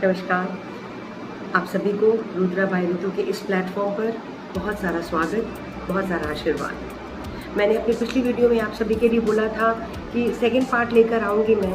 नमस्कार। आप सभी को रुद्रा बाय ऋतु के इस प्लेटफॉर्म पर बहुत सारा स्वागत, बहुत सारा आशीर्वाद। मैंने अपनी पिछली वीडियो में आप सभी के लिए बोला था कि सेकंड पार्ट लेकर आऊँगी मैं।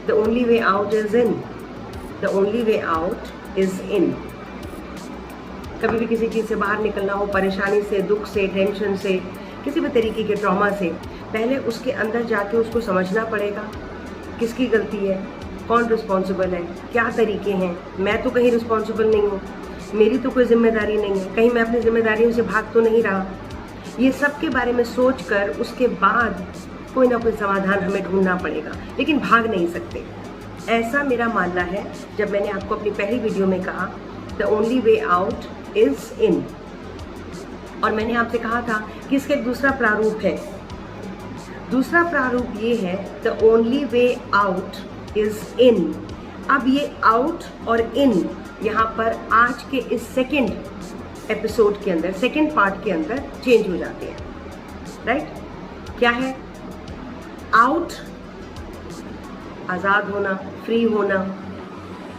The only way out is in. The only way out is इन। कभी भी किसी चीज़ से बाहर निकलना हो, परेशानी से, दुख से, टेंशन से, किसी भी तरीके के ट्रॉमा से, पहले उसके अंदर जाके उसको समझना पड़ेगा किसकी गलती है, कौन रिस्पॉन्सिबल है, क्या तरीके हैं। मैं तो कहीं रिस्पॉन्सिबल नहीं हूँ, मेरी तो कोई जिम्मेदारी नहीं है, कहीं मैं अपनी जिम्मेदारियों से भाग तो नहीं रहा। ये सब के बारे में सोचकर उसके बाद कोई ना कोई समाधान हमें ढूंढना पड़ेगा, लेकिन भाग नहीं सकते। ऐसा मेरा मानना है। जब मैंने आपको अपनी पहली वीडियो में कहा the only way out is इन, और मैंने आपसे कहा था कि इसका एक दूसरा प्रारूप है। दूसरा प्रारूप ये है the only way out is इन। अब ये आउट और इन यहाँ पर आज के इस सेकेंड एपिसोड के अंदर, सेकेंड पार्ट के अंदर चेंज हो जाते हैं। राइट? क्या है? आउट आज़ाद होना, फ्री होना,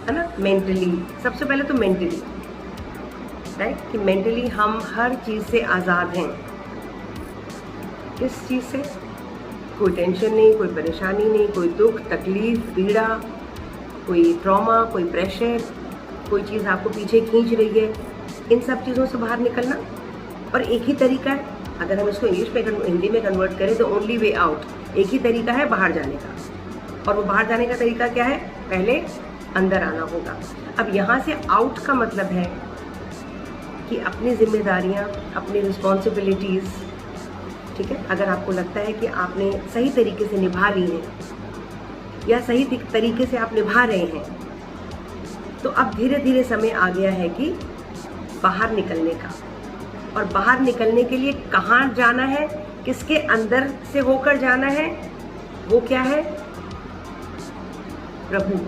है ना, मेंटली। सबसे पहले तो मेंटली, राइट, कि मेंटली हम हर चीज़ से आज़ाद हैं। किस चीज़ से? कोई टेंशन नहीं, कोई परेशानी नहीं, कोई दुख, तकलीफ, पीड़ा, कोई ट्रॉमा, कोई प्रेशर, कोई चीज़ आपको पीछे खींच रही है। इन सब चीज़ों से बाहर निकलना। और एक ही तरीका है, अगर हम इसको इंग्लिश में, हिंदी में कन्वर्ट करें तो ओनली वे आउट, एक ही तरीका है बाहर जाने का। और वो बाहर जाने का तरीका क्या है? पहले अंदर आना होगा। अब यहाँ से आउट का मतलब है कि अपनी जिम्मेदारियाँ, अपनी रिस्पॉन्सिबिलिटीज़, ठीक है, अगर आपको लगता है कि आपने सही तरीके से निभा ली है या सही तरीके से आप निभा रहे हैं, तो अब धीरे धीरे समय आ गया है कि बाहर निकलने का। और बाहर निकलने के लिए कहाँ जाना है, किसके अंदर से होकर जाना है? वो क्या है? प्रभु।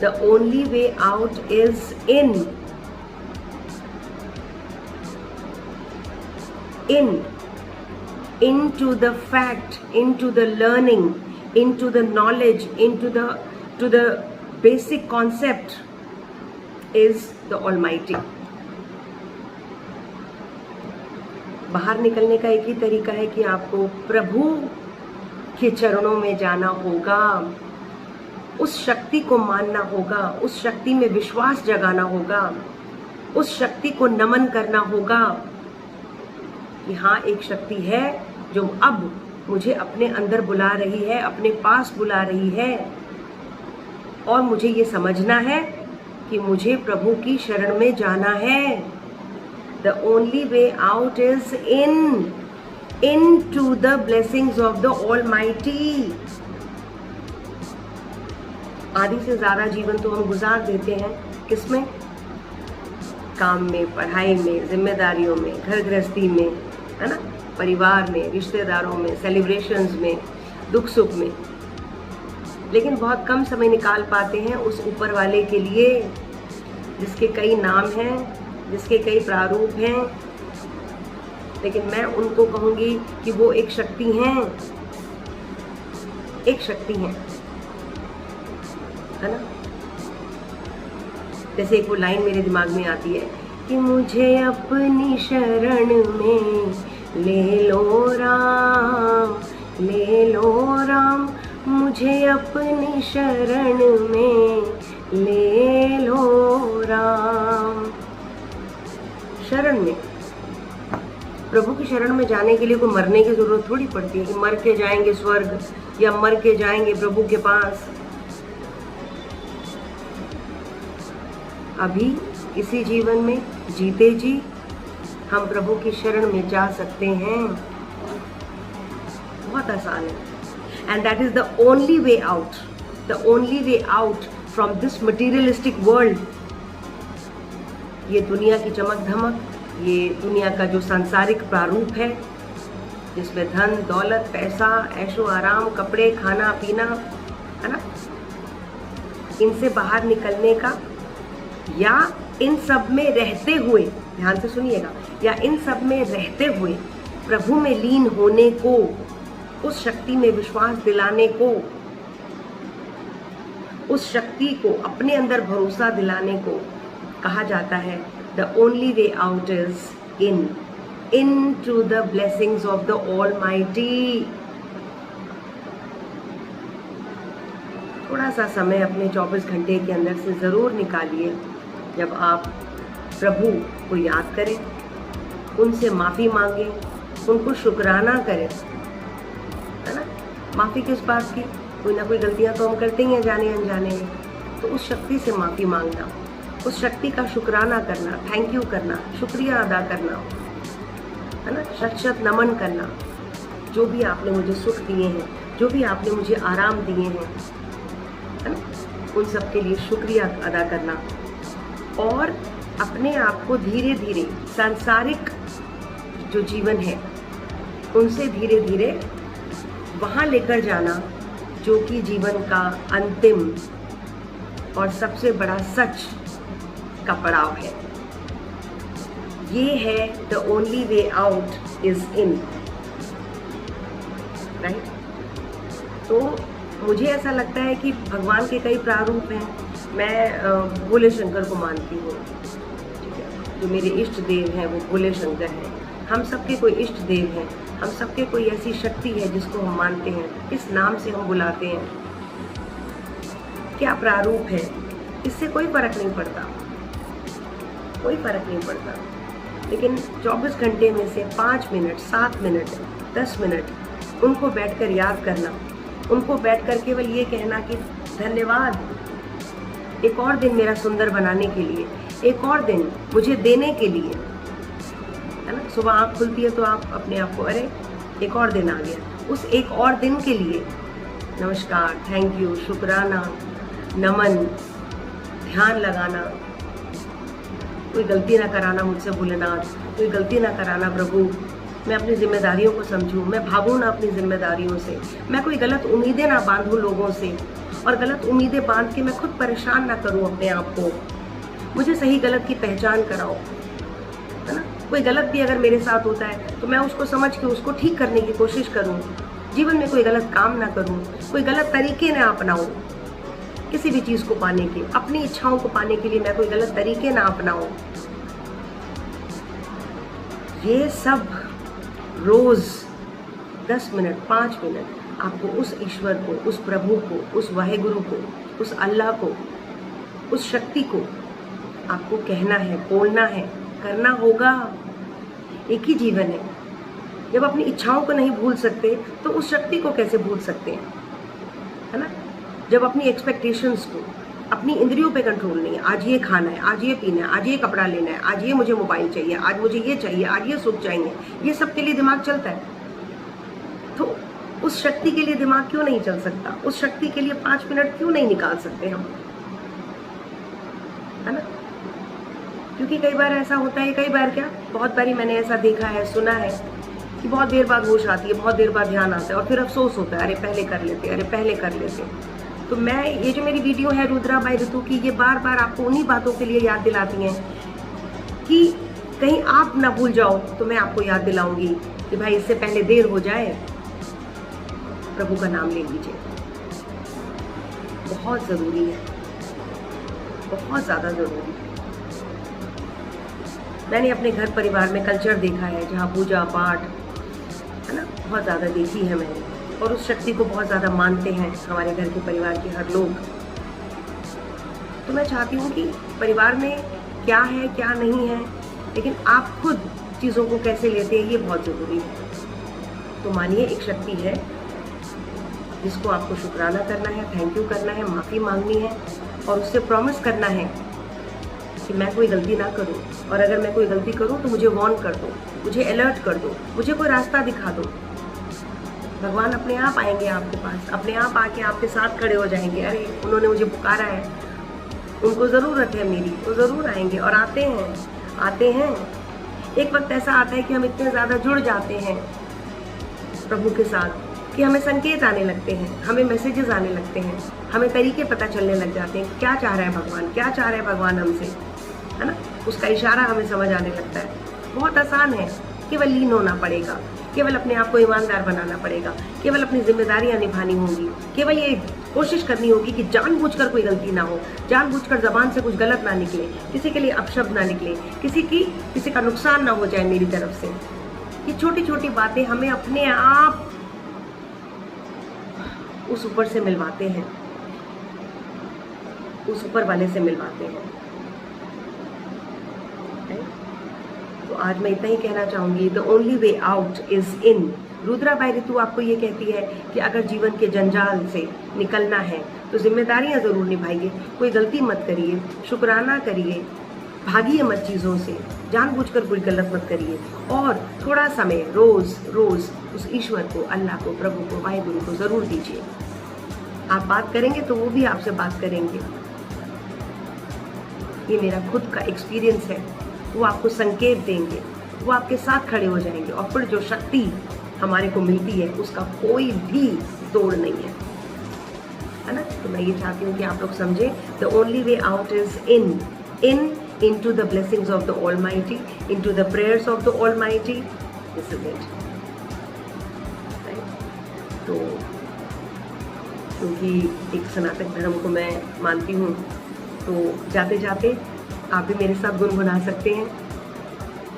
The only way out is in. into the fact, into the learning, into the knowledge, into the basic concept is the Almighty. बाहर निकलने का एक ही तरीका है कि आपको प्रभु के चरणों में जाना होगा, उस शक्ति को मानना होगा, उस शक्ति में विश्वास जगाना होगा, उस शक्ति को नमन करना होगा कि हाँ, एक शक्ति है जो अब मुझे अपने अंदर बुला रही है, अपने पास बुला रही है। और मुझे ये समझना है कि मुझे प्रभु की शरण में जाना है। The only way out is into the blessings of the almighty. आधी से ज़्यादा जीवन तो हम गुजार देते हैं किसमें? काम में, पढ़ाई में, जिम्मेदारियों में, घर गृहस्थी में, है ना, परिवार में, रिश्तेदारों में, सेलिब्रेशंस में, दुख सुख में। लेकिन बहुत कम समय निकाल पाते हैं उस ऊपर वाले के लिए, जिसके कई नाम हैं, जिसके कई प्रारूप हैं। लेकिन मैं उनको कहूँगी कि वो एक शक्ति हैं, एक शक्ति हैं, है ना। जैसे एक वो लाइन मेरे दिमाग में आती है कि मुझे अपनी शरण में ले लो राम, ले लो राम, मुझे अपनी शरण में ले लो राम। शरण में, प्रभु की शरण में जाने के लिए कोई मरने की जरूरत थोड़ी पड़ती है कि मर के जाएंगे स्वर्ग या मर के जाएंगे प्रभु के पास। अभी इसी जीवन में जीते जी हम प्रभु की शरण में जा सकते हैं। बहुत आसान है। And that is the only way out, the only way out from this materialistic world. ये दुनिया की चमक धमक, ये दुनिया का जो सांसारिक प्रारूप है, जिसमें धन दौलत, पैसा, ऐशो आराम, कपड़े, खाना पीना, है ना, इनसे बाहर निकलने का, या इन सब में रहते हुए, ध्यान से सुनिएगा, या इन सब में रहते हुए प्रभु में लीन होने को, उस शक्ति में विश्वास दिलाने को, उस शक्ति को, अपने अंदर भरोसा दिलाने को कहा जाता है the only way out is into the blessings of the almighty. थोड़ा सा समय अपने 24 घंटे के अंदर से ज़रूर निकालिए जब आप प्रभु को याद करें, उनसे माफ़ी मांगें, उनको शुक्राना करें, है ना। माफ़ी किस बात की? कोई ना कोई गलतियां तो हम करते ही हैं जाने अनजाने में, तो उस शक्ति से माफ़ी मांगना, उस शक्ति का शुक्राना करना, थैंक यू करना, शुक्रिया अदा करना, है ना, शत शत नमन करना। जो भी आपने मुझे सुख दिए हैं, जो भी आपने मुझे आराम दिए हैं, है ना, उन सब के लिए शुक्रिया अदा करना और अपने आप को धीरे धीरे सांसारिक जो जीवन है उनसे धीरे धीरे वहाँ लेकर जाना जो कि जीवन का अंतिम और सबसे बड़ा सच का पड़ाव है। ये है the only way out is in, right. तो मुझे ऐसा लगता है कि भगवान के कई प्रारूप हैं। मैं भोले शंकर को मानती हूँ, ठीक है। जो मेरे इष्ट देव हैं वो भोले शंकर हैं। हम सबके कोई इष्ट देव हैं, हम सबके कोई ऐसी शक्ति है जिसको हम मानते हैं, इस नाम से हम बुलाते हैं। क्या प्रारूप है इससे कोई फर्क नहीं पड़ता, कोई फर्क नहीं पड़ता। लेकिन 24 घंटे में से 5 मिनट, 7 मिनट, 10 मिनट उनको बैठकर याद करना, उनको बैठकर केवल ये कहना कि धन्यवाद एक और दिन मेरा सुंदर बनाने के लिए, एक और दिन मुझे देने के लिए, है ना। सुबह आँख खुलती है तो आप अपने आप को, अरे एक और दिन आ गया, उस एक और दिन के लिए नमस्कार, थैंक यू, शुक्राना, नमन, ध्यान लगाना। कोई गलती ना कराना मुझसे भोलेनाथ, कोई गलती ना कराना प्रभु, मैं अपनी जिम्मेदारियों को समझूं, मैं भागूं ना अपनी जिम्मेदारियों से, मैं कोई गलत उम्मीदें ना बांधूं लोगों से, और गलत उम्मीदें बांध के मैं खुद परेशान ना करूं अपने आप को। मुझे सही गलत की पहचान कराओ, है ना। कोई गलत भी अगर मेरे साथ होता है तो मैं उसको समझ के उसको ठीक करने की कोशिश करूं। जीवन में कोई गलत काम ना करूं, कोई गलत तरीके ना अपनाऊं किसी भी चीज़ को पाने के, अपनी इच्छाओं को पाने के लिए मैं कोई गलत तरीके ना अपनाऊं। ये सब रोज 10 मिनट, 5 मिनट आपको उस ईश्वर को, उस प्रभु को, उस वाहेगुरु को, उस अल्लाह को, उस शक्ति को आपको कहना है, बोलना है, करना होगा। एक ही जीवन है। जब अपनी इच्छाओं को नहीं भूल सकते तो उस शक्ति को कैसे भूल सकते हैं, है ना। जब अपनी एक्सपेक्टेशंस को, अपनी इंद्रियों पे कंट्रोल नहीं है, आज ये खाना है, आज ये पीना है, आज ये कपड़ा लेना है, आज ये मुझे मोबाइल चाहिए, आज मुझे ये चाहिए, आज ये सुख चाहिए, ये सब के लिए दिमाग चलता है, तो उस शक्ति के लिए दिमाग क्यों नहीं चल सकता? उस शक्ति के लिए 5 मिनट क्यों नहीं निकाल सकते हम, है ना। क्योंकि कई बार ऐसा होता है, कई बार क्या, बहुत बारी मैंने ऐसा देखा है, सुना है कि बहुत देर बाद होश आती है, बहुत देर बाद ध्यान आता है और फिर अफसोस होता है, अरे पहले कर लेते, अरे पहले कर लेते। तो मैं, ये जो मेरी वीडियो है रुद्रा बाय ऋतु की, ये बार बार आपको उन्हीं बातों के लिए याद दिलाती हैं कि कहीं आप ना भूल जाओ। तो मैं आपको याद दिलाऊंगी कि भाई इससे पहले देर हो जाए प्रभु का नाम ले लीजिए, बहुत ज़रूरी है, बहुत ज़्यादा ज़रूरी है। मैंने अपने घर परिवार में कल्चर देखा है जहाँ पूजा पाठ, है ना, बहुत ज़्यादा देखी है मैंने, और उस शक्ति को बहुत ज़्यादा मानते हैं हमारे घर के परिवार के हर लोग। तो मैं चाहती हूँ कि परिवार में क्या है क्या नहीं है, लेकिन आप खुद चीज़ों को कैसे लेते हैं ये बहुत ज़रूरी है। तो मानिए एक शक्ति है जिसको आपको शुक्राना करना है, थैंक यू करना है, माफ़ी मांगनी है और उससे प्रॉमिस करना है कि मैं कोई गलती ना करूं, और अगर मैं कोई गलती करूं तो मुझे वार्न कर दो, मुझे अलर्ट कर दो, मुझे कोई रास्ता दिखा दो। भगवान अपने आप आएंगे आपके पास, अपने आप आके आपके साथ खड़े हो जाएंगे। अरे उन्होंने मुझे पुकारा है, उनको ज़रूरत है मेरी, वो ज़रूर आएंगे, और आते हैं, आते हैं। एक वक्त ऐसा आता है कि हम इतने ज़्यादा जुड़ जाते हैं प्रभु के साथ कि हमें संकेत आने लगते हैं, हमें मैसेजेस आने लगते हैं, हमें तरीके पता चलने लग जाते हैं, क्या चाह रहा है भगवान, क्या चाह रहे हैं भगवान हमसे, है ना। उसका इशारा हमें समझ आने लगता है। बहुत आसान है, केवल लीन होना पड़ेगा, केवल अपने आप को ईमानदार बनाना पड़ेगा, केवल अपनी जिम्मेदारियां निभानी होंगी, केवल ये कोशिश करनी होगी कि जानबूझकर कोई गलती ना हो, जानबूझकर ज़बान से कुछ गलत ना निकले, किसी के लिए अपशब्द ना निकले, किसी का नुकसान ना हो जाए मेरी तरफ से। ये छोटी छोटी बातें हमें अपने आप उस ऊपर से मिलवाते हैं, उस ऊपर वाले से मिलवाते हैं। तो आज मैं इतना ही कहना चाहूँगी, the only way out is in. Rudrabai Ritu आपको ये कहती है कि अगर जीवन के जंजाल से निकलना है तो जिम्मेदारियां ज़रूर निभाइए, कोई गलती मत करिए, शुक्राना करिए, भागिए मत चीज़ों से, जानबूझकर कोई गलत मत करिए, और थोड़ा समय रोज़ रोज़ उस ईश्वर को, अल्लाह को, प्रभु को, वाहिगुरु को ज़रूर दीजिए। आप बात करेंगे तो वो भी आपसे बात करेंगे। ये मेरा खुद का एक्सपीरियंस है। वो आपको संकेत देंगे, वो आपके साथ खड़े हो जाएंगे, और फिर जो शक्ति हमारे को मिलती है उसका कोई भी तोड़ नहीं है ना। तो मैं ये चाहती हूँ कि आप लोग समझें, the only way out is into the blessings of the Almighty, into the prayers of the Almighty. This is it. तो क्योंकि एक सनातन धर्म को मैं मानती हूँ, तो जाते जाते आप भी मेरे साथ गुनगुना सकते हैं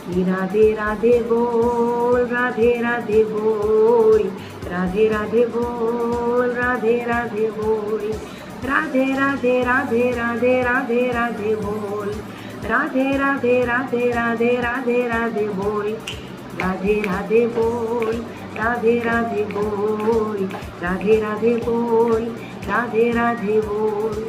कि राधे राधे बोल, राधे राधे बोल, राधे राधे बोल, राधे राधे बोल, राधे राधे राधे राधे राधे राधे बोल, राधे राधे राधे राधे राधे राधे बोल, राधे राधे बोल, राधे राधे बोल, राधे राधे बोल, राधे राधे बोल।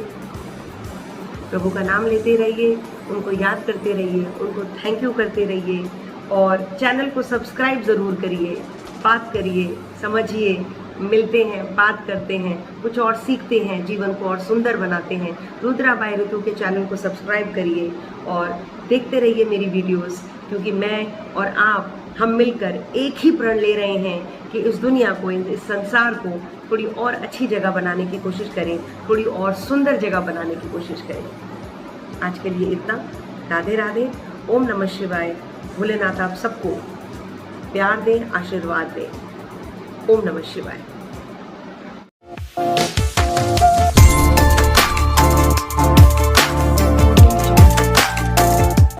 प्रभु का नाम लेते रहिए, उनको याद करते रहिए, उनको थैंक यू करते रहिए, और चैनल को सब्सक्राइब ज़रूर करिए, बात करिए, समझिए, मिलते हैं, बात करते हैं, कुछ और सीखते हैं, जीवन को और सुंदर बनाते हैं। रुद्राबाई ऋतु के चैनल को सब्सक्राइब करिए और देखते रहिए मेरी वीडियोस, क्योंकि मैं और आप, हम मिलकर एक ही प्रण ले रहे हैं कि इस दुनिया को, इस संसार को थोड़ी और अच्छी जगह बनाने की कोशिश करें, थोड़ी और सुंदर जगह बनाने की कोशिश करें। आज के लिए इतना। राधे राधे, ओम नमः शिवाय। भोलेनाथ आप सबको प्यार दें, आशीर्वाद दें। ओम नमः शिवाय।